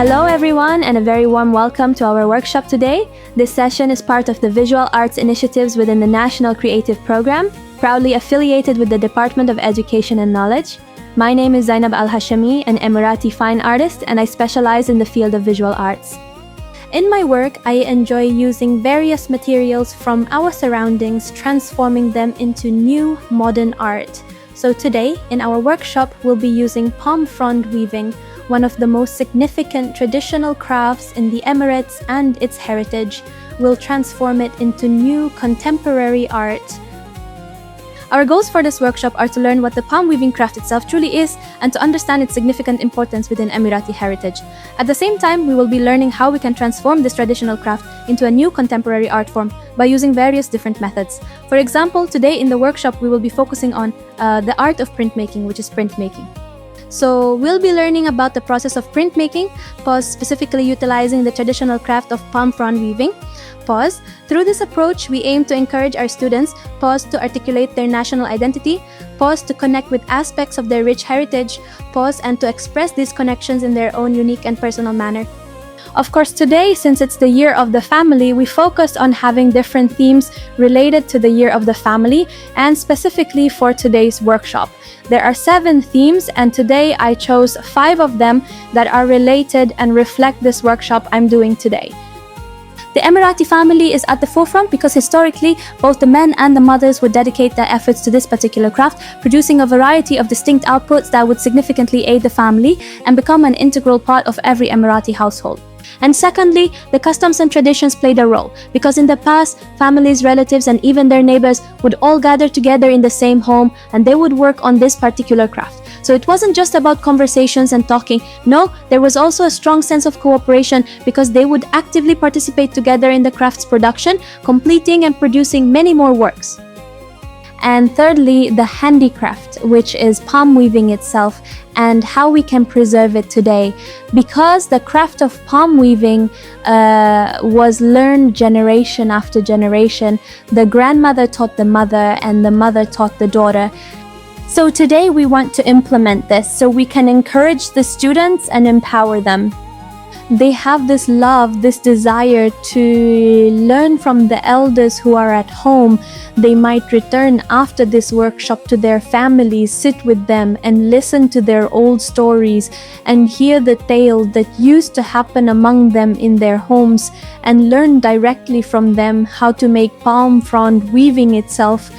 Hello everyone, and a very warm welcome to our workshop today. This session is part of the Visual Arts Initiatives within the National Creative Program, proudly affiliated with the Department of Education and Knowledge. My name is Zainab Al-Hashami, an Emirati fine artist, and I specialize in the field of visual arts. In my work, I enjoy using various materials from our surroundings, transforming them into new modern art. So today, in our workshop, we'll be using palm frond weaving, one of the most significant traditional crafts in the Emirates and its heritage. We'll transform it into new contemporary art. Our goals for this workshop are to learn what the palm weaving craft itself truly is and to understand its significant importance within Emirati heritage. At the same time, we will be learning how we can transform this traditional craft into a new contemporary art form by using various different methods. For example, today in the workshop, we will be focusing on the art of printmaking, which is printmaking. So we'll be learning about the process of printmaking, specifically utilizing the traditional craft of palm frond weaving. Through this approach, we aim to encourage our students, to articulate their national identity, to connect with aspects of their rich heritage, and to express these connections in their own unique and personal manner. Of course, today, since it's the Year of the Family, we focused on having different themes related to the Year of the Family and specifically for today's workshop. There are 7 themes, and today I chose 5 of them that are related and reflect this workshop I'm doing today. The Emirati family is at the forefront because historically, both the men and the mothers would dedicate their efforts to this particular craft, producing a variety of distinct outputs that would significantly aid the family and become an integral part of every Emirati household. And secondly, the customs and traditions played a role because in the past, families, relatives, and even their neighbors would all gather together in the same home and they would work on this particular craft. So it wasn't just about conversations and talking. No, there was also a strong sense of cooperation because they would actively participate together in the craft's production, completing and producing many more works. And thirdly, the handicraft, which is palm weaving itself and how we can preserve it today. Because the craft of palm weaving was learned generation after generation, the grandmother taught the mother and the mother taught the daughter. So today we want to implement this so we can encourage the students and empower them. They have this love, this desire to learn from the elders who are at home. They might return after this workshop to their families, sit with them and listen to their old stories and hear the tale that used to happen among them in their homes and learn directly from them how to make palm frond weaving itself.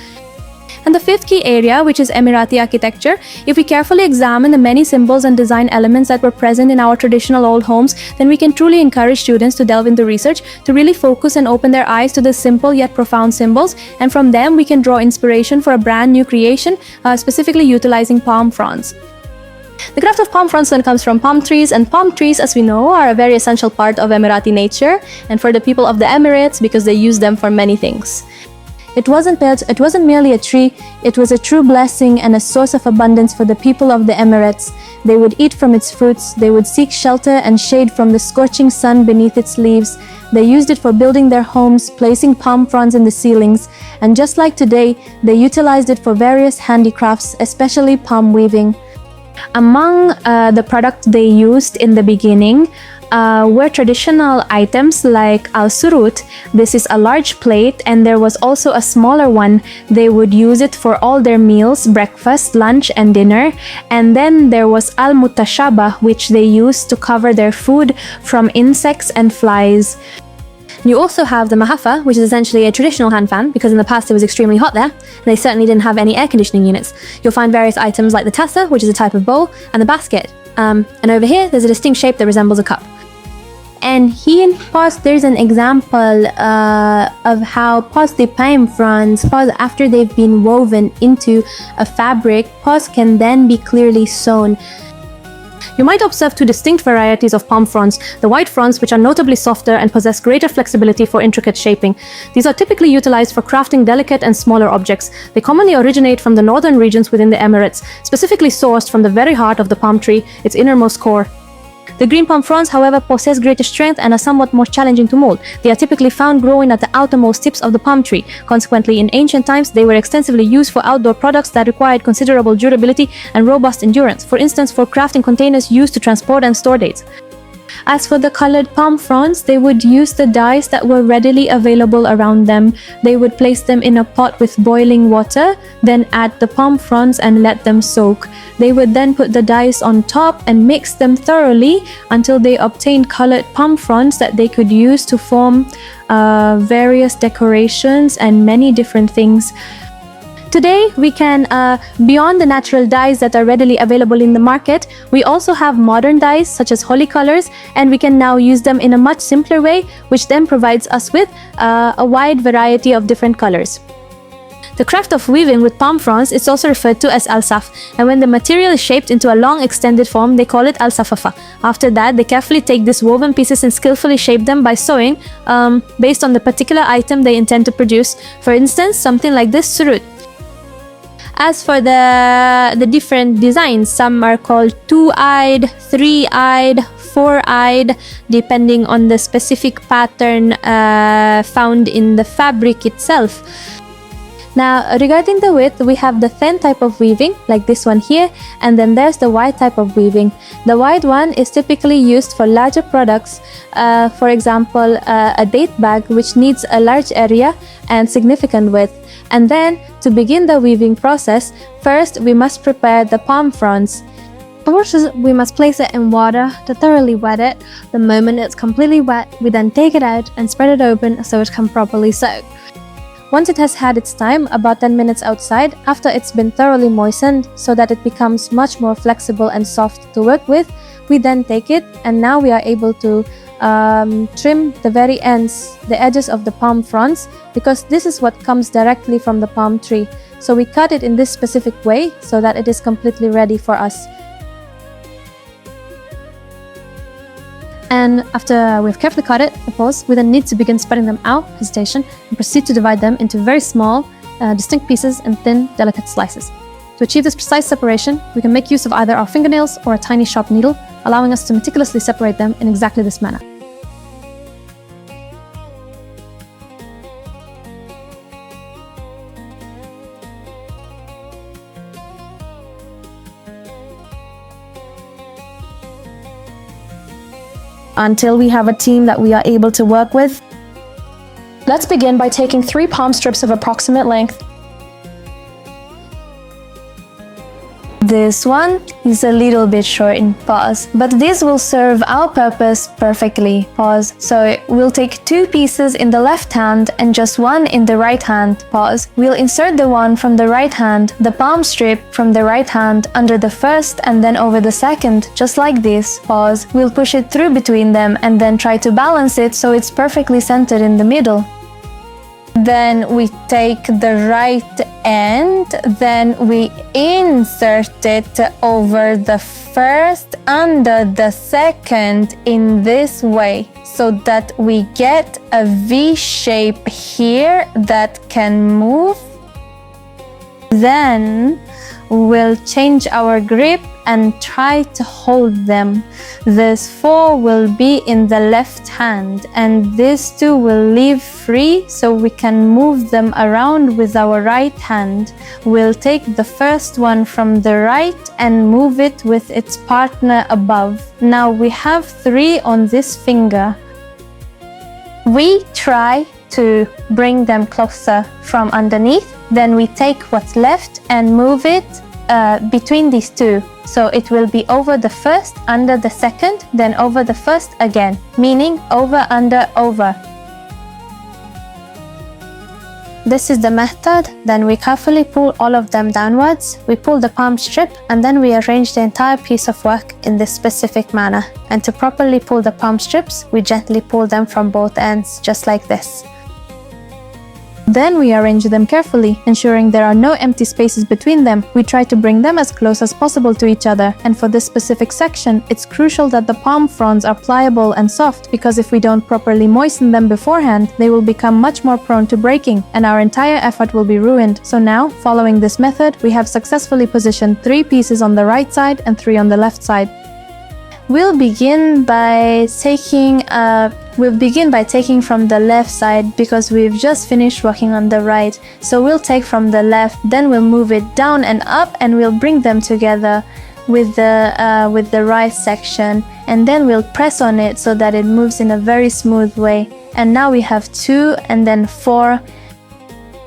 And the 5th key area, which is Emirati architecture, if we carefully examine the many symbols and design elements that were present in our traditional old homes, then we can truly encourage students to delve into research, to really focus and open their eyes to the simple yet profound symbols, and from them we can draw inspiration for a brand new creation, specifically utilizing palm fronds. The craft of palm fronds then comes from palm trees, and palm trees, as we know, are a very essential part of Emirati nature and for the people of the Emirates because they use them for many things. It wasn't merely a tree, it was a true blessing and a source of abundance for the people of the Emirates. They would eat from its fruits, they would seek shelter and shade from the scorching sun beneath its leaves. They used it for building their homes, placing palm fronds in the ceilings, and just like today, they utilized it for various handicrafts, especially palm weaving. Among the products they used in the beginning were traditional items like al-surut. This is a large plate, and there was also a smaller one. They would use it for all their meals, breakfast, lunch, and dinner. And then there was al-mutashaba, which they used to cover their food from insects and flies. You also have the mahafa, which is essentially a traditional hand fan because in the past it was extremely hot there and they certainly didn't have any air conditioning units. You'll find various items like the tassa, which is a type of bowl, and the basket. And over here there's a distinct shape that resembles a cup. And here in there's an example of how the palm fronds, after they've been woven into a fabric, can then be clearly sewn. You might observe 2 distinct varieties of palm fronds, the white fronds, which are notably softer and possess greater flexibility for intricate shaping. These are typically utilized for crafting delicate and smaller objects. They commonly originate from the northern regions within the Emirates, specifically sourced from the very heart of the palm tree, its innermost core. The green palm fronds, however, possess greater strength and are somewhat more challenging to mold. They are typically found growing at the outermost tips of the palm tree. Consequently, in ancient times, they were extensively used for outdoor products that required considerable durability and robust endurance, for instance, for crafting containers used to transport and store dates. As for the colored palm fronds, they would use the dyes that were readily available around them. They would place them in a pot with boiling water, then add the palm fronds and let them soak. They would then put the dyes on top and mix them thoroughly until they obtained colored palm fronds that they could use to form various decorations and many different things. Today, we can, beyond the natural dyes that are readily available in the market, we also have modern dyes such as holy colors, and we can now use them in a much simpler way, which then provides us with a wide variety of different colors. The craft of weaving with palm fronds is also referred to as al-saf, and when the material is shaped into a long extended form, they call it al-safafa. After that, they carefully take these woven pieces and skillfully shape them by sewing based on the particular item they intend to produce. For instance, something like this surut. As for the different designs, some are called 2-eyed, 3-eyed, 4-eyed, depending on the specific pattern found in the fabric itself. Now, regarding the width, we have the thin type of weaving, like this one here, and then there's the wide type of weaving. The wide one is typically used for larger products, for example, a date bag, which needs a large area and significant width. And then, to begin the weaving process, first we must prepare the palm fronds. First, we must place it in water to thoroughly wet it. The moment it's completely wet, we then take it out and spread it open so it can properly soak. Once it has had its time, about 10 minutes outside, after it's been thoroughly moistened so that it becomes much more flexible and soft to work with, we then take it, and now we are able to trim the very ends, the edges of the palm fronds, because this is what comes directly from the palm tree. So we cut it in this specific way so that it is completely ready for us. And after we've carefully cut it, of course, we then need to begin spreading them out, hesitation, and proceed to divide them into very small, distinct pieces and thin, delicate slices. To achieve this precise separation, we can make use of either our fingernails or a tiny sharp needle, allowing us to meticulously separate them in exactly this manner. Until we have a team that we are able to work with. Let's begin by taking 3 palm strips of approximate length. This one is a little bit short in pause, but this will serve our purpose perfectly. Pause. So we'll take 2 pieces in the left hand and just 1 in the right hand. Pause. We'll insert the one from the right hand, the palm strip from the right hand under the first and then over the second, just like this. Pause. We'll push it through between them and then try to balance it so it's perfectly centered in the middle. Then we take the right end, then we insert it over the first under the second in this way, so that we get a V shape here that can move. Then we'll change our grip and try to hold them. This 4 will be in the left hand and these 2 will leave free so we can move them around with our right hand. We'll take the first one from the right and move it with its partner above. Now we have 3 on this finger. We try to bring them closer from underneath. Then we take what's left and move it between these 2. So it will be over the first, under the second, then over the first again, meaning over, under, over. This is the method. Then we carefully pull all of them downwards. We pull the palm strip and then we arrange the entire piece of work in this specific manner. And to properly pull the palm strips, we gently pull them from both ends, just like this. Then we arrange them carefully, ensuring there are no empty spaces between them. We try to bring them as close as possible to each other, and for this specific section, it's crucial that the palm fronds are pliable and soft, because if we don't properly moisten them beforehand, they will become much more prone to breaking, and our entire effort will be ruined. So now, following this method, we have successfully positioned 3 pieces on the right side and 3 on the left side. We'll begin by taking from the left side because we've just finished working on the right. So we'll take from the left, then we'll move it down and up and we'll bring them together with the right section, and then we'll press on it so that it moves in a very smooth way. And now we have 2 and then 4.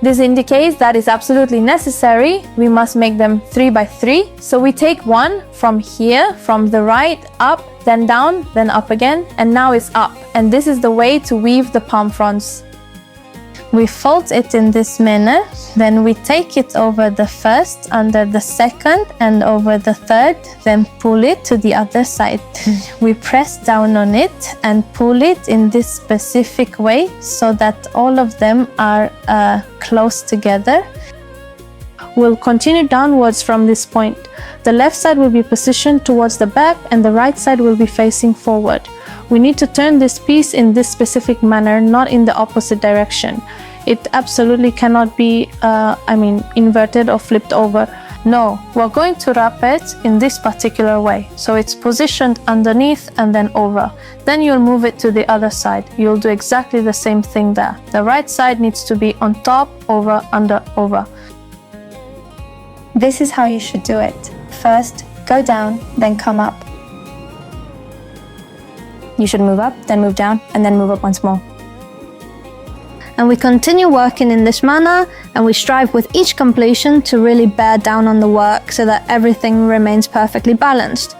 This indicates that is absolutely necessary. We must make them 3 by 3. So we take 1 from here, from the right up, then down, then up again, and now it's up. And this is the way to weave the palm fronds. We fold it in this manner, then we take it over the first, under the second, and over the third, then pull it to the other side. We press down on it and pull it in this specific way so that all of them are close together. We'll continue downwards from this point. The left side will be positioned towards the back and the right side will be facing forward. We need to turn this piece in this specific manner, not in the opposite direction. It absolutely cannot be, inverted or flipped over. No, we're going to wrap it in this particular way. So it's positioned underneath and then over. Then you'll move it to the other side. You'll do exactly the same thing there. The right side needs to be on top, over, under, over. This is how you should do it. First, go down, then come up. You should move up, then move down, and then move up once more. And we continue working in this manner, and we strive with each completion to really bear down on the work so that everything remains perfectly balanced.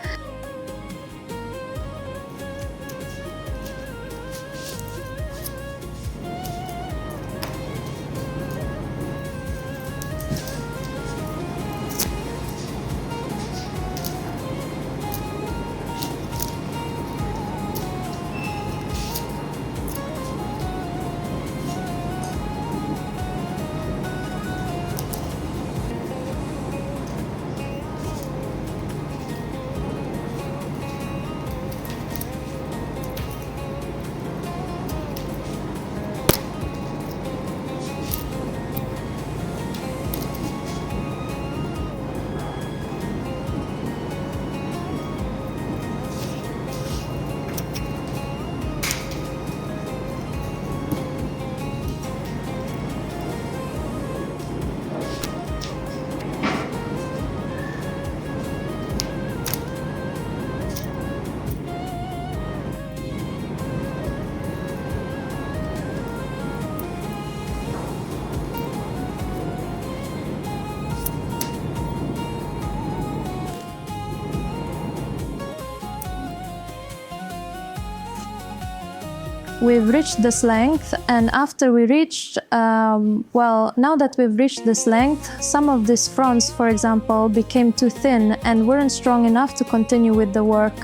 We've reached this length, and after we reached, now that we've reached this length, some of these fronds, for example, became too thin and weren't strong enough to continue with the work.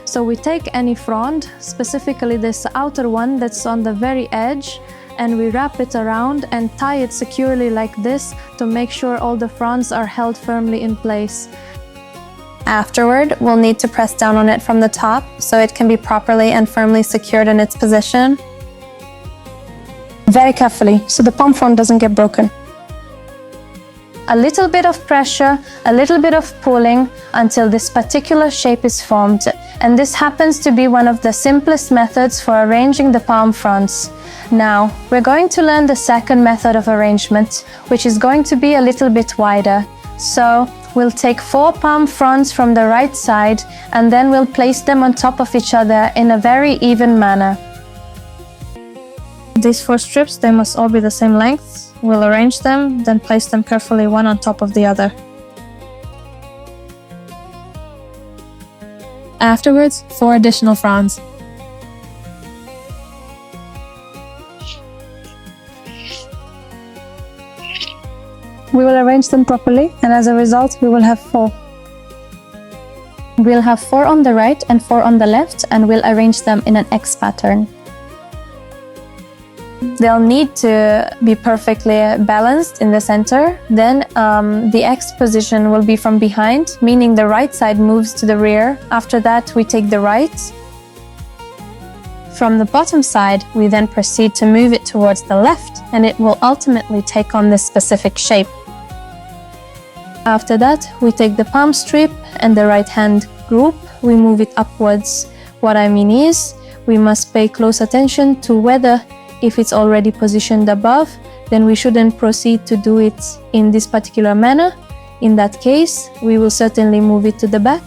So we take any frond, specifically this outer one that's on the very edge, and we wrap it around and tie it securely like this to make sure all the fronds are held firmly in place. Afterward, we'll need to press down on it from the top so it can be properly and firmly secured in its position. Very carefully, so the palm frond doesn't get broken. A little bit of pressure, a little bit of pulling until this particular shape is formed. And this happens to be one of the simplest methods for arranging the palm fronds. Now, we're going to learn the second method of arrangement, which is going to be a little bit wider. So, we'll take 4 palm fronds from the right side and then we'll place them on top of each other in a very even manner. These 4 strips, they must all be the same length. We'll arrange them, then place them carefully one on top of the other. Afterwards, 4 additional fronds. We will arrange them properly, and as a result, we will have 4. We'll have 4 on the right and 4 on the left, and we'll arrange them in an X pattern. They'll need to be perfectly balanced in the center. Then the X position will be from behind, meaning the right side moves to the rear. After that, we take the right. From the bottom side, we then proceed to move it towards the left, and it will ultimately take on this specific shape. After that, we take the palm strip and the right hand group, we move it upwards. What I mean is, we must pay close attention to whether, if it's already positioned above, then we shouldn't proceed to do it in this particular manner. In that case, we will certainly move it to the back.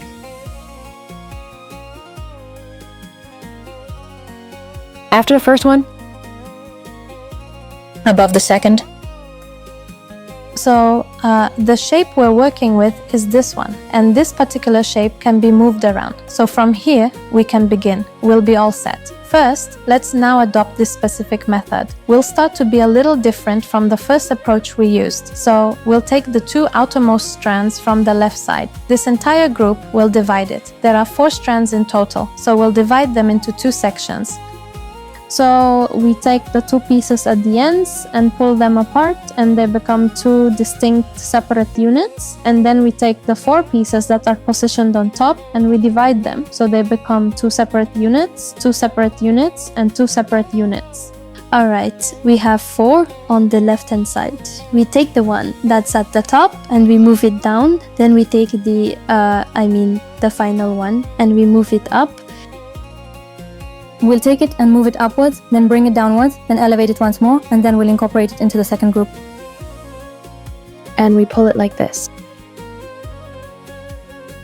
After the first one, above the second. So the shape we're working with is this one, and this particular shape can be moved around. So from here, we can begin. We'll be all set. First, let's now adopt this specific method. We'll start to be a little different from the first approach we used. So we'll take the two outermost strands from the left side. This entire group will divide it. There are 4 strands in total, so we'll divide them into 2 sections. So we take the 2 pieces at the ends and pull them apart, and they become 2 distinct separate units. And then we take the 4 pieces that are positioned on top and we divide them. So they become 2 separate units, 2 separate units, and 2 separate units. Alright, we have 4 on the left hand side. We take the one that's at the top and we move it down. Then we take the final one, and we move it up. We'll take it and move it upwards, then bring it downwards, then elevate it once more, and then we'll incorporate it into the second group. And we pull it like this.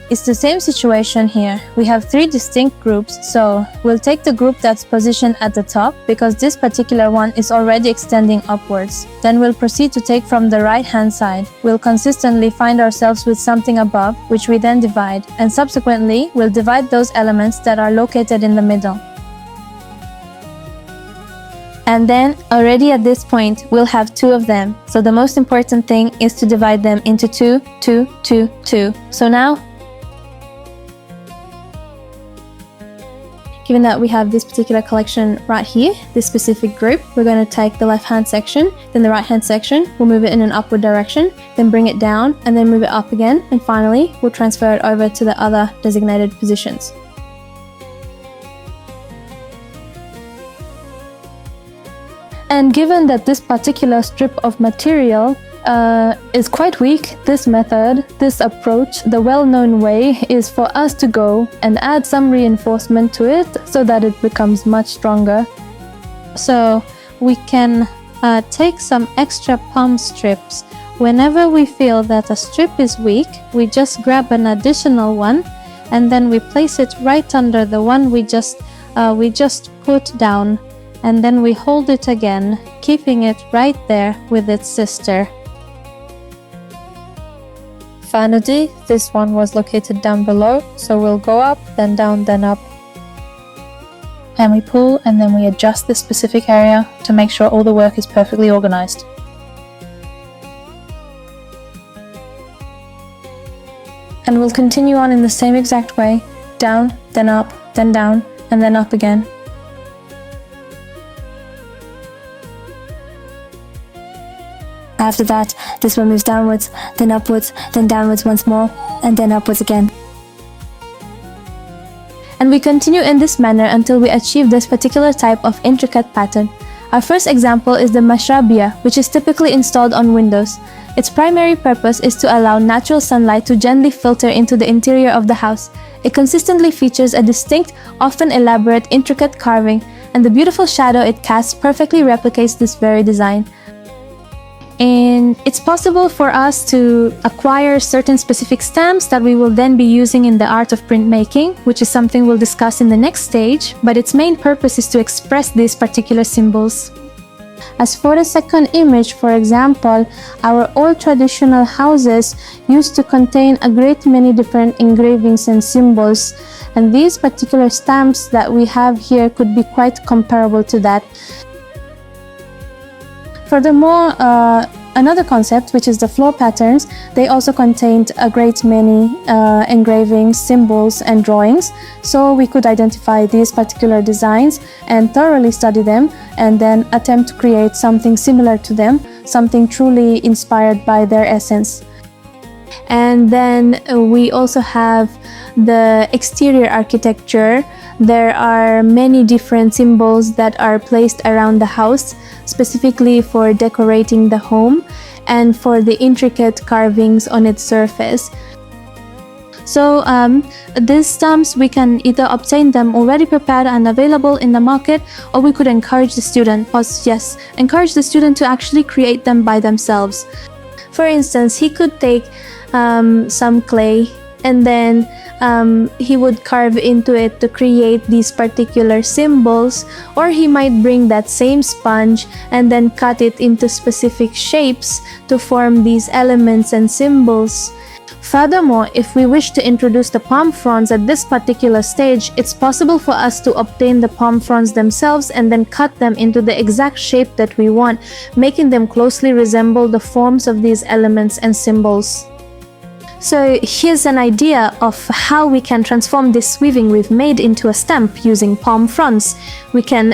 It's the same situation here. We have 3 distinct groups, so we'll take the group that's positioned at the top because this particular one is already extending upwards. Then we'll proceed to take from the right hand side. We'll consistently find ourselves with something above, which we then divide, and subsequently we'll divide those elements that are located in the middle. And then already at this point, we'll have 2 of them. So the most important thing is to divide them into 2, 2, 2, 2. So now, given that we have this particular collection right here, this specific group, we're going to take the left-hand section, then the right-hand section, we'll move it in an upward direction, then bring it down, and then move it up again, and finally, we'll transfer it over to the other designated positions. And given that this particular strip of material is quite weak, this method, this approach, the well-known way is for us to go and add some reinforcement to it so that it becomes much stronger. So we can take some extra palm strips. Whenever we feel that a strip is weak, we just grab an additional one and then we place it right under the one we just put down. And then we hold it again, keeping it right there with its sister. Finally, this one was located down below, so we'll go up, then down, then up. And we pull and then we adjust this specific area to make sure all the work is perfectly organized. And we'll continue on in the same exact way, down, then up, then down, and then up again. After that, this one moves downwards, then upwards, then downwards once more, and then upwards again. And we continue in this manner until we achieve this particular type of intricate pattern. Our first example is the mashrabia, which is typically installed on windows. Its primary purpose is to allow natural sunlight to gently filter into the interior of the house. It consistently features a distinct, often elaborate, intricate carving, and the beautiful shadow it casts perfectly replicates this very design. And it's possible for us to acquire certain specific stamps that we will then be using in the art of printmaking, which is something we'll discuss in the next stage, but its main purpose is to express these particular symbols. As for the second image, for example, our old traditional houses used to contain a great many different engravings and symbols, and these particular stamps that we have here could be quite comparable to that. Furthermore, another concept, which is the floor patterns, they also contained a great many engravings, symbols, and drawings. So we could identify these particular designs and thoroughly study them, and then attempt to create something similar to them, something truly inspired by their essence. And then we also have the exterior architecture. There are many different symbols that are placed around the house, specifically for decorating the home and for the intricate carvings on its surface. So these stamps, we can either obtain them already prepared and available in the market, or we could encourage the student, encourage the student to actually create them by themselves. For instance, he could take some clay, and then he would carve into it to create these particular symbols, or he might bring that same sponge and then cut it into specific shapes to form these elements and symbols. Furthermore, if we wish to introduce the palm fronds at this particular stage, it's possible for us to obtain the palm fronds themselves and then cut them into the exact shape that we want, making them closely resemble the forms of these elements and symbols. So here's an idea of how we can transform this weaving we've made into a stamp using palm fronds. We can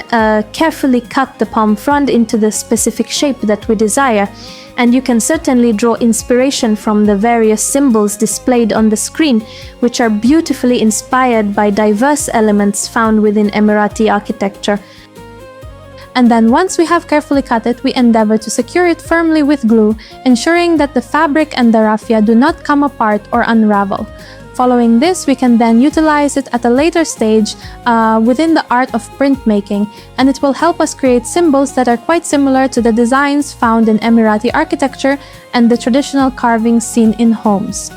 carefully cut the palm frond into the specific shape that we desire, and you can certainly draw inspiration from the various symbols displayed on the screen, which are beautifully inspired by diverse elements found within Emirati architecture. And then once we have carefully cut it, we endeavor to secure it firmly with glue, ensuring that the fabric and the raffia do not come apart or unravel. Following this, we can then utilize it at a later stage within the art of printmaking, and it will help us create symbols that are quite similar to the designs found in Emirati architecture and the traditional carvings seen in homes.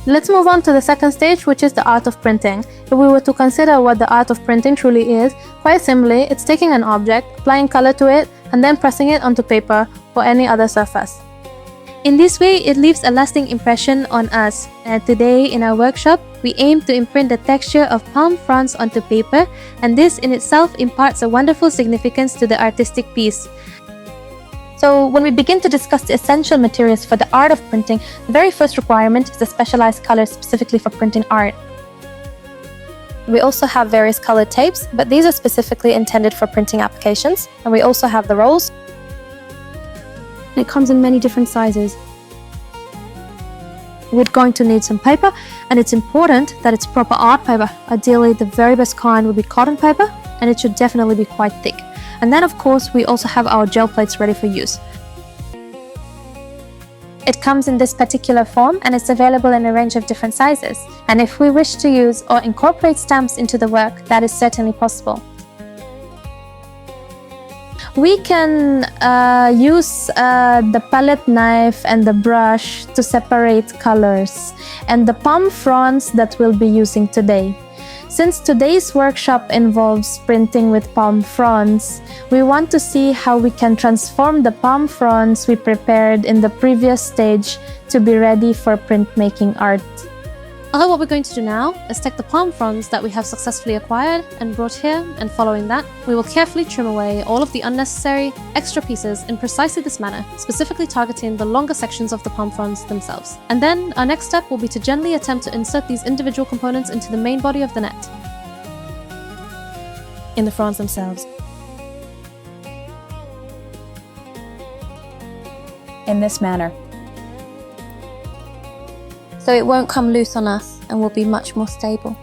Let's move on to the second stage, which is the art of printing. If we were to consider what the art of printing truly is, quite simply, it's taking an object, applying color to it, and then pressing it onto paper or any other surface. In this way, it leaves a lasting impression on us. And today, in our workshop, we aim to imprint the texture of palm fronds onto paper, and this in itself imparts a wonderful significance to the artistic piece. So when we begin to discuss the essential materials for the art of printing, the very first requirement is a specialized color specifically for printing art. We also have various colored tapes, but these are specifically intended for printing applications. And we also have the rolls. It comes in many different sizes. We're going to need some paper, and it's important that it's proper art paper. Ideally, the very best kind would be cotton paper, and it should definitely be quite thick. And then, of course, we also have our gel plates ready for use. It comes in this particular form, and it's available in a range of different sizes. And if we wish to use or incorporate stamps into the work, that is certainly possible. We can use the palette knife and the brush to separate colors, and the palm fronds that we'll be using today. Since today's workshop involves printing with palm fronds, we want to see how we can transform the palm fronds we prepared in the previous stage to be ready for printmaking art. Although what we're going to do now is take the palm fronds that we have successfully acquired and brought here, and following that, we will carefully trim away all of the unnecessary extra pieces in precisely this manner, specifically targeting the longer sections of the palm fronds themselves. And then our next step will be to gently attempt to insert these individual components into the main body of the net, in the fronds themselves. In this manner. So it won't come loose on us and will be much more stable.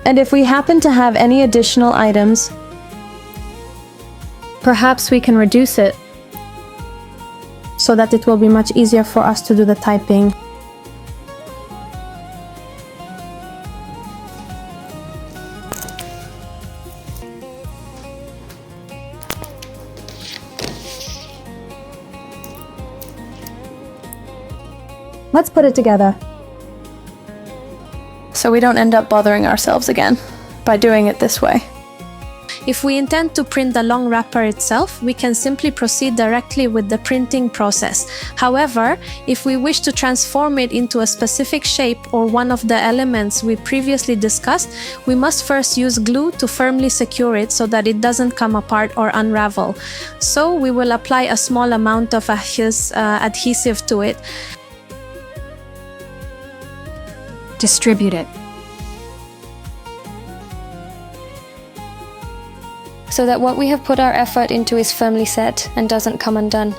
And if we happen to have any additional items, perhaps we can reduce it so that it will be much easier for us to do the typing. Let's put it together, so we don't end up bothering ourselves again by doing it this way. If we intend to print the long wrapper itself, we can simply proceed directly with the printing process. However, if we wish to transform it into a specific shape or one of the elements we previously discussed, we must first use glue to firmly secure it so that it doesn't come apart or unravel. So we will apply a small amount of adhesive to it. Distribute it. So that what we have put our effort into is firmly set and doesn't come undone.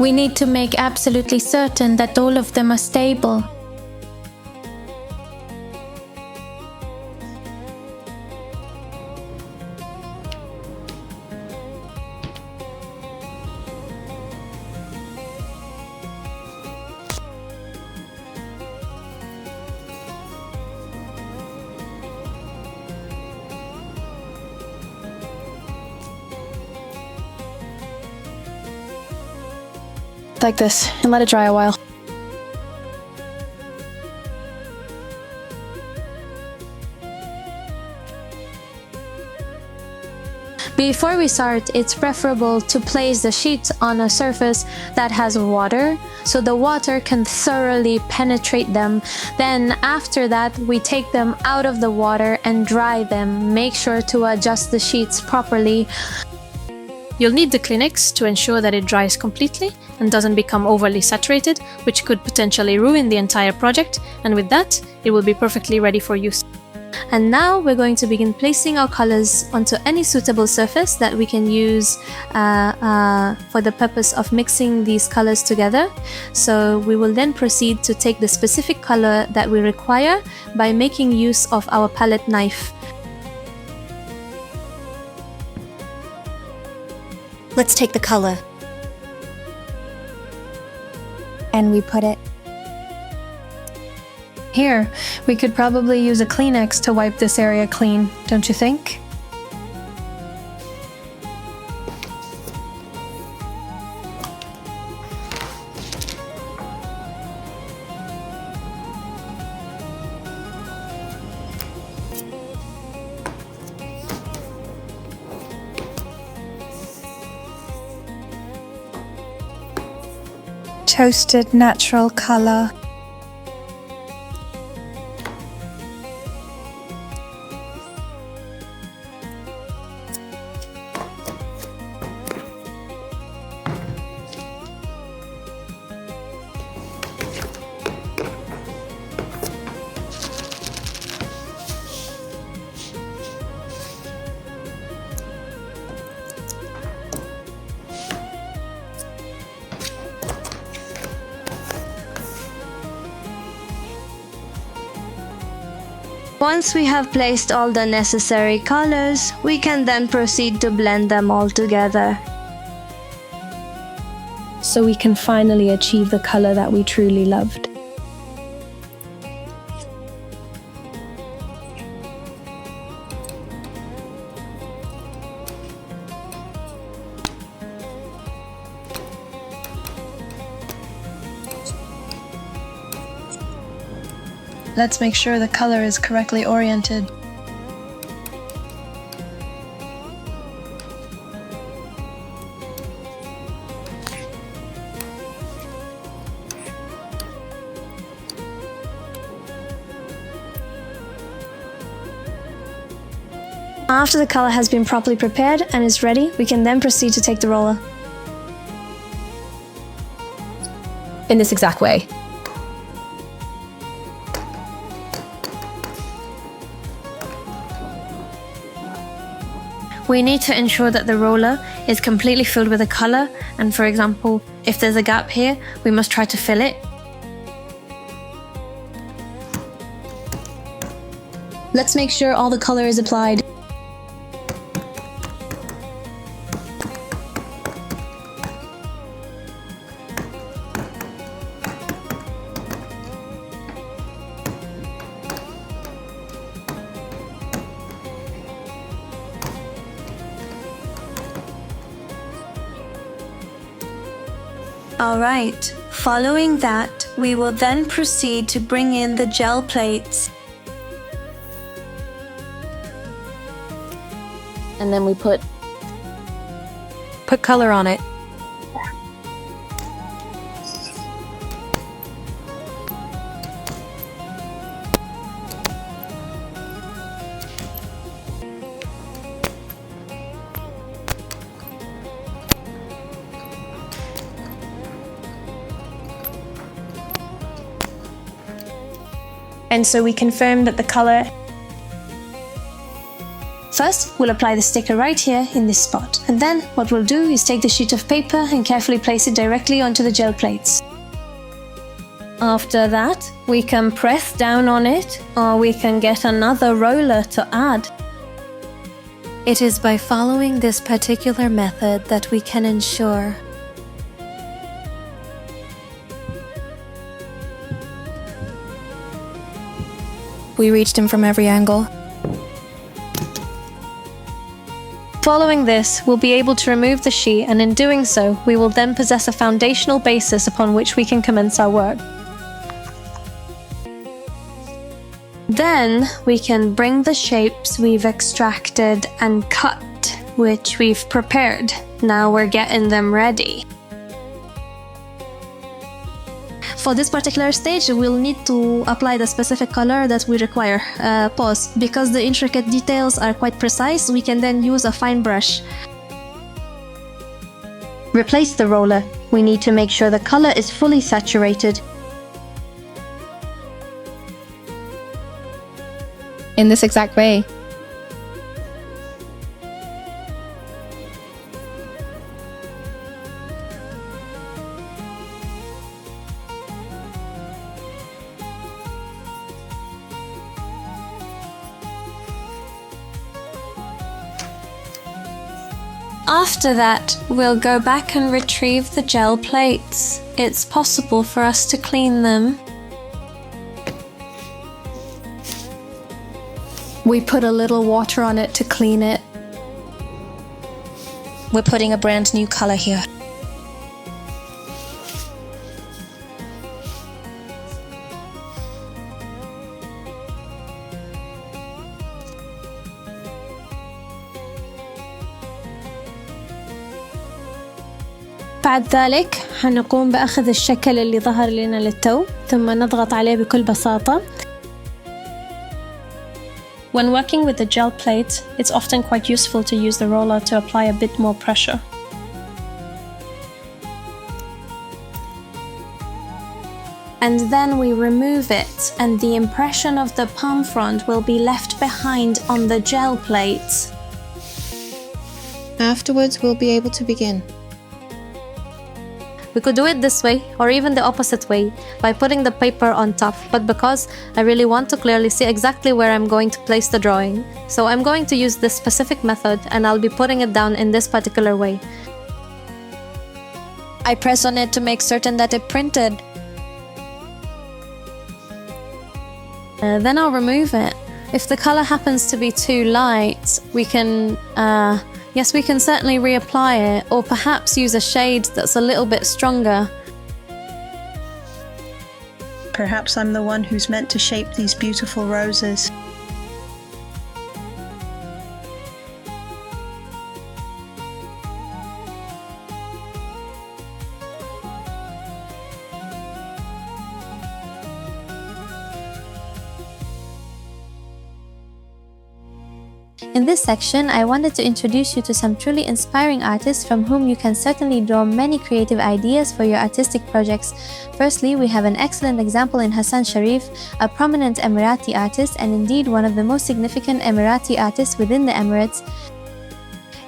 We need to make absolutely certain that all of them are stable. Like this, and let it dry a while. Before we start, it's preferable to place the sheets on a surface that has water, so the water can thoroughly penetrate them. Then after that, we take them out of the water and dry them. Make sure to adjust the sheets properly. You'll need the Kleenex to ensure that it dries completely and doesn't become overly saturated, which could potentially ruin the entire project, and with that, it will be perfectly ready for use. And now we're going to begin placing our colors onto any suitable surface that we can use for the purpose of mixing these colors together. So we will then proceed to take the specific color that we require by making use of our palette knife. Let's take the color. And we put it. Here, we could probably use a Kleenex to wipe this area clean, don't you think? Toasted natural color. Once we have placed all the necessary colors, we can then proceed to blend them all together. So we can finally achieve the color that we truly loved. Let's make sure the color is correctly oriented. After the color has been properly prepared and is ready, we can then proceed to take the roller. In this exact way. We need to ensure that the roller is completely filled with a color, and for example, if there's a gap here, we must try to fill it. Let's make sure all the color is applied. Alright, following that, we will then proceed to bring in the gel plates. And then we put color on it. And so we confirm that the color. first, we'll apply the sticker right here in this spot. And then what we'll do is take the sheet of paper and carefully place it directly onto the gel plates. After that, we can press down on it, or we can get another roller to add. It is by following this particular method that we can ensure We reached him from every angle. Following this, we'll be able to remove the sheet, and in doing so, we will then possess a foundational basis upon which we can commence our work. Then we can bring the shapes we've extracted and cut, which we've prepared. Now we're getting them ready. For this particular stage, we'll need to apply the specific color that we require. Pause. Because the intricate details are quite precise, we can then use a fine brush. Replace the roller. We need to make sure the color is fully saturated. In this exact way. After that, we'll go back and retrieve the gel plates. It's possible for us to clean them. We put a little water on it to clean it. We're putting a brand new color here. بعد ذلك حنقوم بأخذ الشكل اللي ظهر لنا للتو ثم نضغط عليه بكل بساطة. When working with the gel plate, it's often quite useful to use the roller to apply a bit more pressure. And then we remove it, and the impression of the palm frond will be left behind on the gel plates. Afterwards, we'll be able to begin. We could do it this way, or even the opposite way, by putting the paper on top, but because I really want to clearly see exactly where I'm going to place the drawing, so I'm going to use this specific method, and I'll be putting it down in this particular way. I press on it to make certain that it printed. Then I'll remove it. If the color happens to be too light, we can certainly reapply it, or perhaps use a shade that's a little bit stronger. Perhaps I'm the one who's meant to shape these beautiful roses. In this section, I wanted to introduce you to some truly inspiring artists from whom you can certainly draw many creative ideas for your artistic projects. Firstly, we have an excellent example in Hassan Sharif, a prominent Emirati artist and indeed one of the most significant Emirati artists within the Emirates.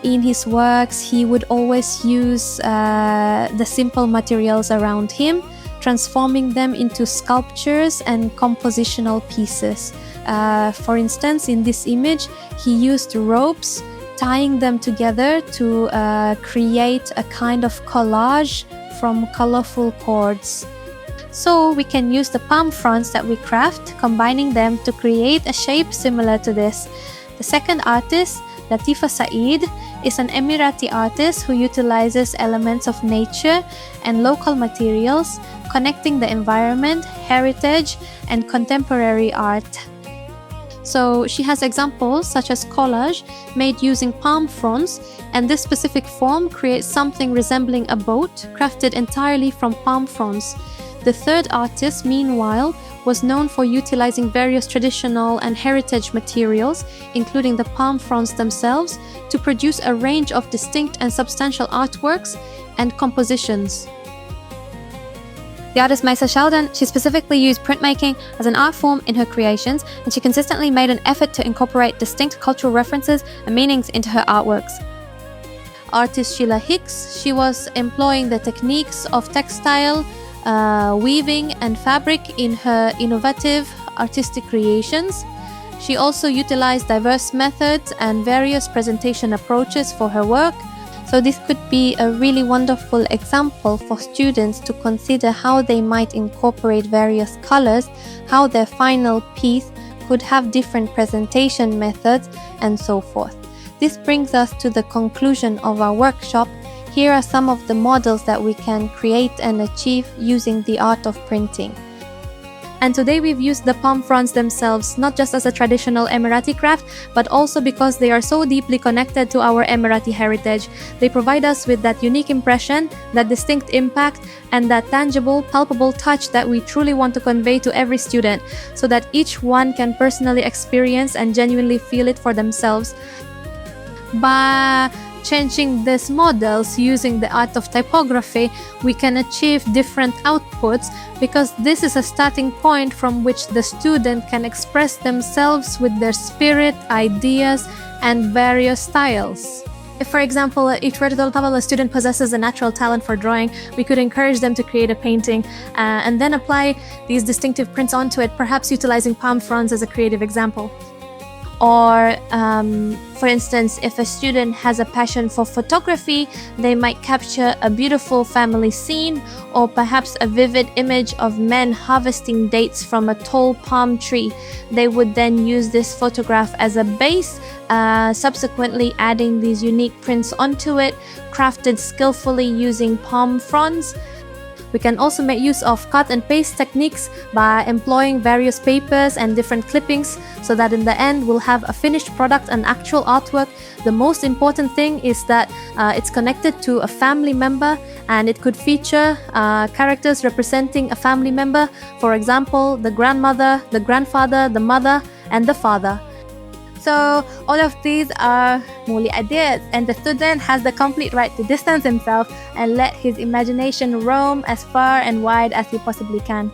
In his works, he would always use the simple materials around him, transforming them into sculptures and compositional pieces. For instance, in this image, he used ropes, tying them together to create a kind of collage from colorful cords. So we can use the palm fronds that we craft, combining them to create a shape similar to this. The second artist, Latifa Saeed, is an Emirati artist who utilizes elements of nature and local materials, connecting the environment, heritage, and contemporary art. So she has examples such as collage made using palm fronds, and this specific form creates something resembling a boat crafted entirely from palm fronds. The third artist, meanwhile, was known for utilizing various traditional and heritage materials, including the palm fronds themselves, to produce a range of distinct and substantial artworks and compositions. The artist Maisa Sheldon, she specifically used printmaking as an art form in her creations, and she consistently made an effort to incorporate distinct cultural references and meanings into her artworks. Artist Sheila Hicks, she was employing the techniques of textile, weaving and fabric in her innovative artistic creations. She also utilized diverse methods and various presentation approaches for her work. So this could be a really wonderful example for students to consider how they might incorporate various colors, how their final piece could have different presentation methods, and so forth. This brings us to the conclusion of our workshop. Here are some of the models that we can create and achieve using the art of printing. And today we've used the palm fronds themselves, not just as a traditional Emirati craft, but also because they are so deeply connected to our Emirati heritage. They provide us with that unique impression, that distinct impact, and that tangible, palpable touch that we truly want to convey to every student, so that each one can personally experience and genuinely feel it for themselves. By changing these models using the art of typography, we can achieve different outputs, because this is a starting point from which the student can express themselves with their spirit, ideas, and various styles. If, for example, each a student possesses a natural talent for drawing, we could encourage them to create a painting and then apply these distinctive prints onto it, perhaps utilizing palm fronds as a creative example. Or, for instance, if a student has a passion for photography, they might capture a beautiful family scene, or perhaps a vivid image of men harvesting dates from a tall palm tree. They would then use this photograph as a base, subsequently adding these unique prints onto it, crafted skillfully using palm fronds. We can also make use of cut and paste techniques by employing various papers and different clippings, so that in the end we'll have a finished product and actual artwork. The most important thing is that it's connected to a family member, and it could feature characters representing a family member. For example, the grandmother, the grandfather, the mother, and the father. So all of these are Muli ideas, and the student has the complete right to distance himself and let his imagination roam as far and wide as he possibly can.